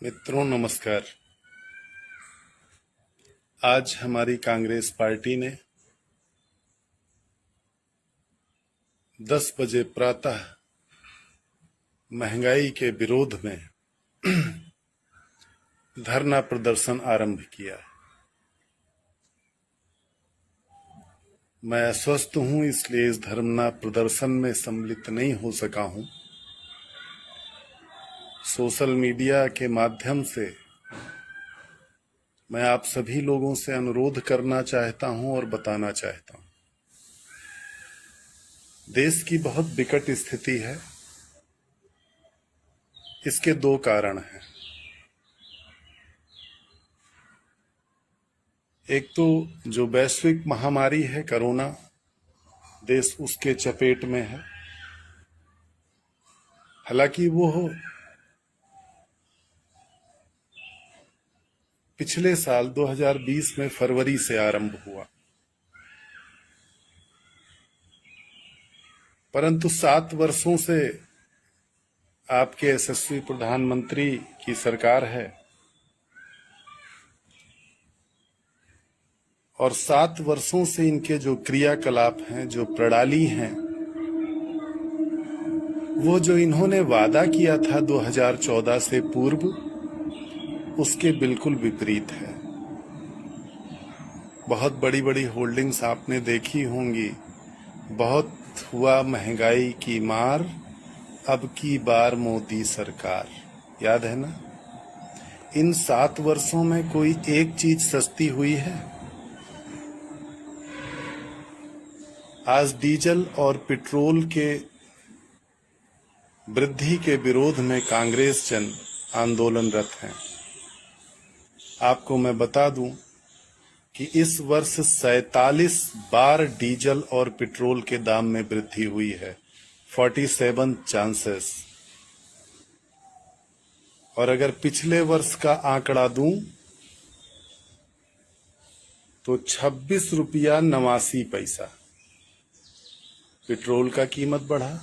मित्रों नमस्कार। आज हमारी कांग्रेस पार्टी ने 10 बजे प्रातः महंगाई के विरोध में धरना प्रदर्शन आरंभ किया। मैं अस्वस्थ हूं, इसलिए इस धरना प्रदर्शन में सम्मिलित नहीं हो सका हूं। सोशल मीडिया के माध्यम से मैं आप सभी लोगों से अनुरोध करना चाहता हूं और बताना चाहता हूं, देश की बहुत विकट स्थिति है। इसके दो कारण हैं। एक तो जो वैश्विक महामारी है कोरोना, देश उसके चपेट में है। हालांकि वो पिछले साल 2020 में फरवरी से आरंभ हुआ, परंतु 7 वर्षों से आपके यशस्वी प्रधानमंत्री की सरकार है और 7 वर्षों से इनके जो क्रियाकलाप हैं, जो प्रणाली हैं, वो जो इन्होंने वादा किया था 2014 से पूर्व, उसके बिल्कुल विपरीत है। बहुत बड़ी बड़ी होल्डिंग्स आपने देखी होंगी। बहुत हुआ महंगाई की मार, अब की बार मोदी सरकार। याद है ना? इन 7 वर्षों में कोई एक चीज सस्ती हुई है? आज डीजल और पेट्रोल के वृद्धि के विरोध में कांग्रेस जन आंदोलनरत हैं। आपको मैं बता दूं कि इस वर्ष 47 बार डीजल और पेट्रोल के दाम में वृद्धि हुई है, 47 चांसेस। और अगर पिछले वर्ष का आंकड़ा दूं तो 26 रुपया 89 पैसा पेट्रोल का कीमत बढ़ा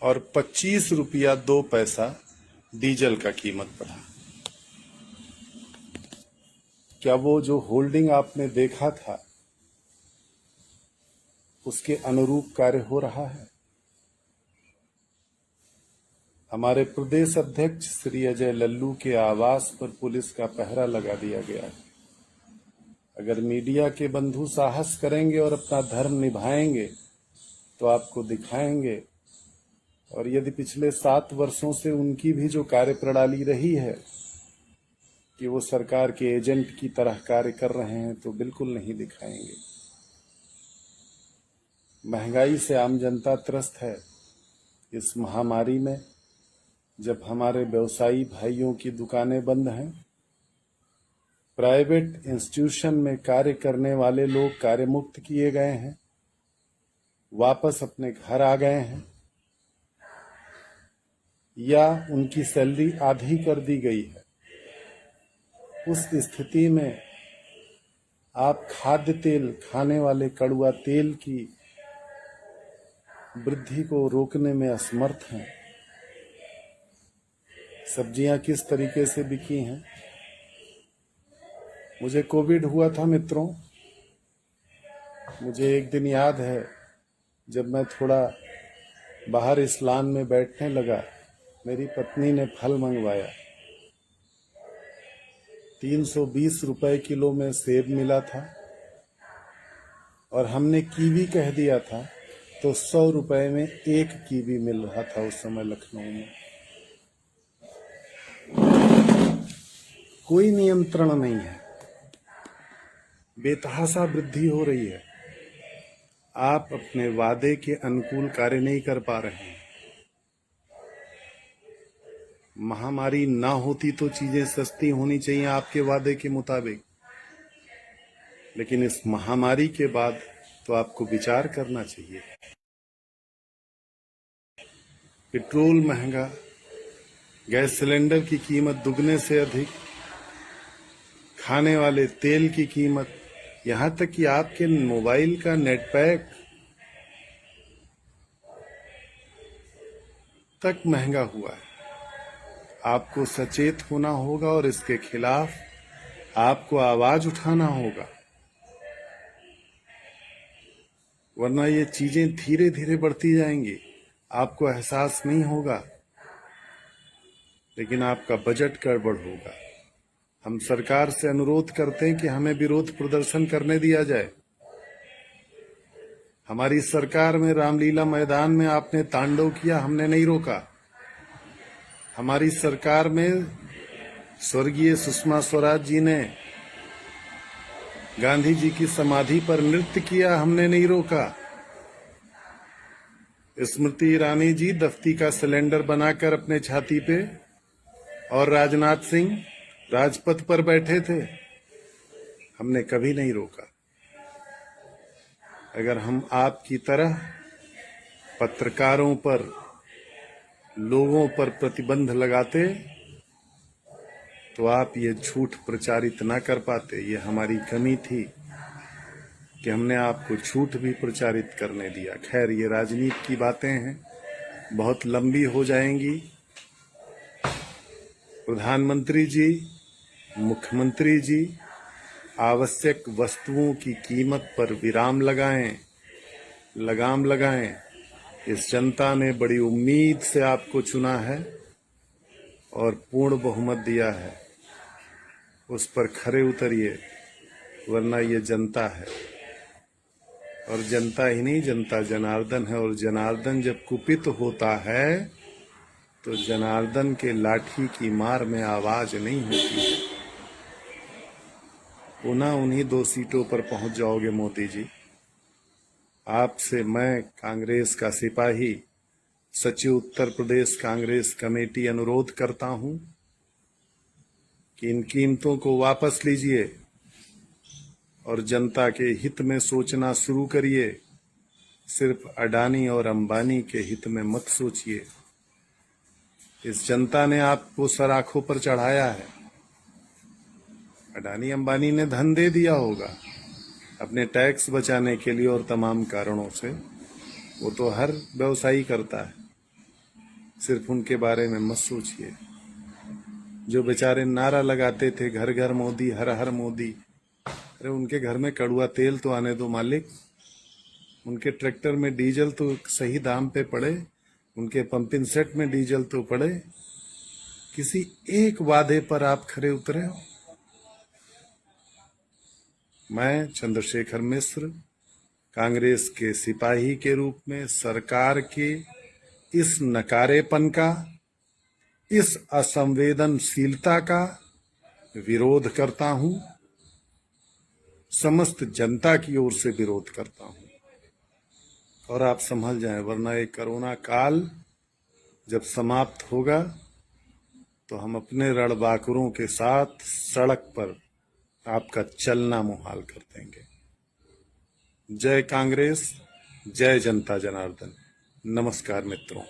और 25 रुपया 2 पैसा डीजल का कीमत बढ़ा। क्या वो जो होल्डिंग आपने देखा था उसके अनुरूप कार्य हो रहा है? हमारे प्रदेश अध्यक्ष श्री अजय लल्लू के आवास पर पुलिस का पहरा लगा दिया गया है। अगर मीडिया के बंधु साहस करेंगे और अपना धर्म निभाएंगे तो आपको दिखाएंगे। और यदि पिछले 7 वर्षों से उनकी भी जो कार्यप्रणाली रही है कि वो सरकार के एजेंट की तरह कार्य कर रहे हैं, तो बिल्कुल नहीं दिखाएंगे। महंगाई से आम जनता त्रस्त है। इस महामारी में जब हमारे व्यवसायी भाइयों की दुकानें बंद हैं, प्राइवेट इंस्टीट्यूशन में कार्य करने वाले लोग कार्य मुक्त किए गए हैं, वापस अपने घर आ गए हैं, या उनकी सैलरी आधी कर दी गई है, उस स्थिति में आप खाद्य तेल, खाने वाले कड़ुआ तेल की वृद्धि को रोकने में असमर्थ हैं। सब्जियां किस तरीके से बिकी हैं? मुझे कोविड हुआ था मित्रों। मुझे एक दिन याद है, जब मैं थोड़ा बाहर इस लान में बैठने लगा, मेरी पत्नी ने फल मंगवाया। 320 रुपए किलो में सेब मिला था और हमने कीवी कह दिया था, तो 100 रुपए में एक कीवी मिल रहा था उस समय लखनऊ में। कोई नियंत्रण नहीं है, बेतहाशा वृद्धि हो रही है। आप अपने वादे के अनुकूल कार्य नहीं कर पा रहे हैं। महामारी ना होती तो चीजें सस्ती होनी चाहिए आपके वादे के मुताबिक, लेकिन इस महामारी के बाद तो आपको विचार करना चाहिए। पेट्रोल महंगा, गैस सिलेंडर की कीमत दुगने से अधिक, खाने वाले तेल की कीमत, यहां तक कि आपके मोबाइल का नेट पैक तक महंगा हुआ है। आपको सचेत होना होगा और इसके खिलाफ आपको आवाज उठाना होगा, वरना ये चीजें धीरे धीरे बढ़ती जाएंगी, आपको एहसास नहीं होगा, लेकिन आपका बजट गड़बड़ होगा। हम सरकार से अनुरोध करते हैं कि हमें विरोध प्रदर्शन करने दिया जाए। हमारी सरकार में रामलीला मैदान में आपने तांडव किया, हमने नहीं रोका। हमारी सरकार में स्वर्गीय सुषमा स्वराज जी ने गांधी जी की समाधि पर नृत्य किया, हमने नहीं रोका। स्मृति ईरानी जी दफ्ती का सिलेंडर बनाकर अपने छाती पे और राजनाथ सिंह राजपथ पर बैठे थे, हमने कभी नहीं रोका। अगर हम आपकी तरह पत्रकारों पर, लोगों पर प्रतिबंध लगाते तो आप ये झूठ प्रचारित ना कर पाते। ये हमारी कमी थी कि हमने आपको झूठ भी प्रचारित करने दिया। खैर, ये राजनीति की बातें हैं, बहुत लंबी हो जाएंगी। प्रधानमंत्री जी, मुख्यमंत्री जी, आवश्यक वस्तुओं की कीमत पर विराम लगाएं, लगाम लगाएं। इस जनता ने बड़ी उम्मीद से आपको चुना है और पूर्ण बहुमत दिया है, उस पर खरे उतरिए, वरना ये जनता है। और जनता ही नहीं, जनता जनार्दन है, और जनार्दन जब कुपित होता है तो जनार्दन के लाठी की मार में आवाज नहीं होती है। पुनः उन्हीं 2 सीटों पर पहुंच जाओगे मोदी जी। आपसे मैं, कांग्रेस का सिपाही, सचिव उत्तर प्रदेश कांग्रेस कमेटी, अनुरोध करता हूं कि इन कीमतों को वापस लीजिए और जनता के हित में सोचना शुरू करिए। सिर्फ अडानी और अंबानी के हित में मत सोचिए। इस जनता ने आपको सर आंखों पर चढ़ाया है। अडानी अंबानी ने धन दे दिया होगा अपने टैक्स बचाने के लिए और तमाम कारणों से, वो तो हर व्यवसायी करता है। सिर्फ उनके बारे में मत सोचिए। जो बेचारे नारा लगाते थे घर घर मोदी, हर हर मोदी, अरे उनके घर में कड़ुआ तेल तो आने दो मालिक। उनके ट्रैक्टर में डीजल तो सही दाम पे पड़े, उनके पंपिंग सेट में डीजल तो पड़े। किसी एक वादे पर आप खरे उतरे हो? मैं चंद्रशेखर मिश्र, कांग्रेस के सिपाही के रूप में सरकार के इस नकारेपन का, इस असंवेदनशीलता का विरोध करता हूं, समस्त जनता की ओर से विरोध करता हूं। और आप संभल जाएं, वरना ये कोरोना काल जब समाप्त होगा तो हम अपने रणबांकुरों के साथ सड़क पर आपका चलना मुहाल कर देंगे। जय कांग्रेस, जय जनता जनार्दन। नमस्कार मित्रों।